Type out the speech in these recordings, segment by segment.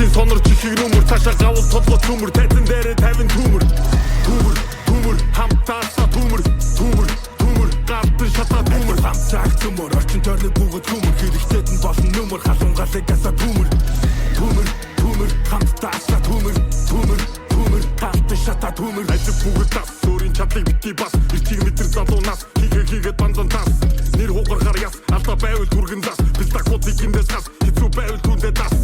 бусдын сонорч ихийг нүмер цаашаа гавал тодлоо төмөр тайзан дээрээ 50 төмөр төмөр хамтаасаа төмөр гартын шатаа төмөр хамцааг төмөр орчин тойрны бүгд төмөр хэрэгтэйд нь болсон нүмер халуунгалыг гасаа төмөр хамтаасаа төмөр гартын шатаа төмөр ажиг бүгд тас өөрийн чадлыг битгий бас ирчиг метр залуунаас хийгээд бандан тас нэр хугарахаар яс алдаа байвал түргэн зас бид такуудыг эндээс хас хэцүү байвал түндээ тас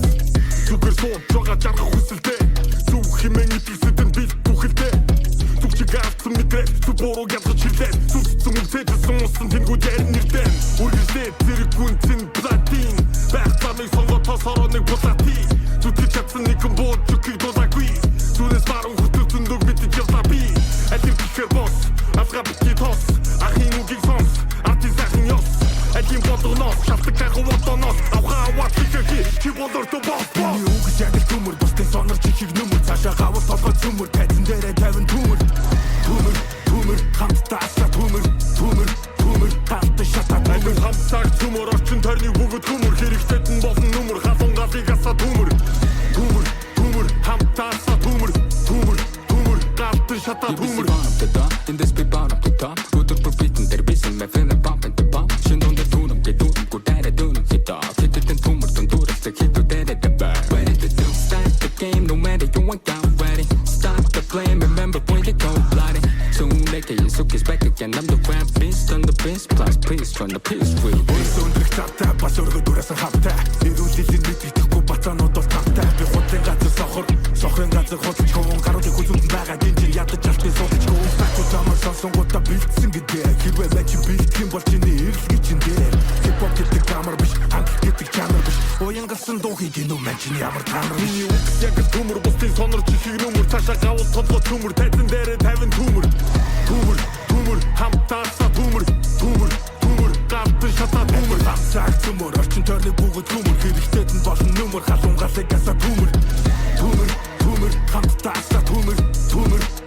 зүгээр сууд жога жаргах хүсэлтэй зүг хэмээн итгэсэдэн бил бүхэлтэй зүгчиг авсан мэдрээ зүг бороо ядгаж хилээ зүгцэн үсэжсэн усан тэнгүү ярин нэрдэн үргэлжлээ зэрэг гүнцэн платин байхтамыг сонгоод тосороо нэг булати зүтгэж чадсан нэгэн бууд зүгийг дуулаагүй зүнэс баруун хүртэл зөндөг битэж явлаа би алив гэхэр бос алгаа битгий тос ахын үгийг сонс артизахын ёс алим бодгоноос шалтак гайхуу бодоноос авгаа аваад хийхээ чи бодорто бос миний үгс яг л төмөр бусдын сонорч ихийг нүмер цаашаа гавар толгой цөмөр тайзан дээрээ 50 төмөр хамтаасаа төмөр гартын шатаа төмөр хамтааг төмөр орчин тойрны бүгд төмөр хэрэгтэйд нь болсон нүмер халуунгалыг гасаа төмөр хамтаасаа төмөр гартын шатаа төмөр in this big bottom to top good to beating there be some feeling bumping the bomb shin on the tune get do go that do hit off hit the tumor don't do the hit to that the bar ready to do start the game no matter you want down ready stop the blame remember when they go bloody soon like you so kiss back again I'm the grand beast on the beast plus peace from the peace free so дрэгтата бас өргөд дүрэсэн хавтай ирүүллийн мэдрэхгүй бацаанууд бол тавтай би хутлын газар сохрын газар худалч хөвөн гаруудыг хүзүүлэн байгаа гинжин ядаж алтын суудаж гоо стачуу замар сонсонгуудаа бэлдсэн гэдэг хэрвээ мэж бэлдэх юм бол чиний эрэлгээ чин дээр хипхоп гэдэг камер биш ханг гэдэг чанар биш уянгасан дуу хийх нүм мэн чиний ямар танар миний үгс яг төмөр бусдын сонорч ихийг нүмер цаашаа гавал тодлоо төмөр тайзан дээрээ 50 төмөр хамтаасаа төмөр гартын шатаа төмөр хамцааг төмөр орчин тойрны бүгд төмөр хэрэгтэйд нь болсон нүмер халуунгалыг гасаа төмөр хамтаасаа төмөр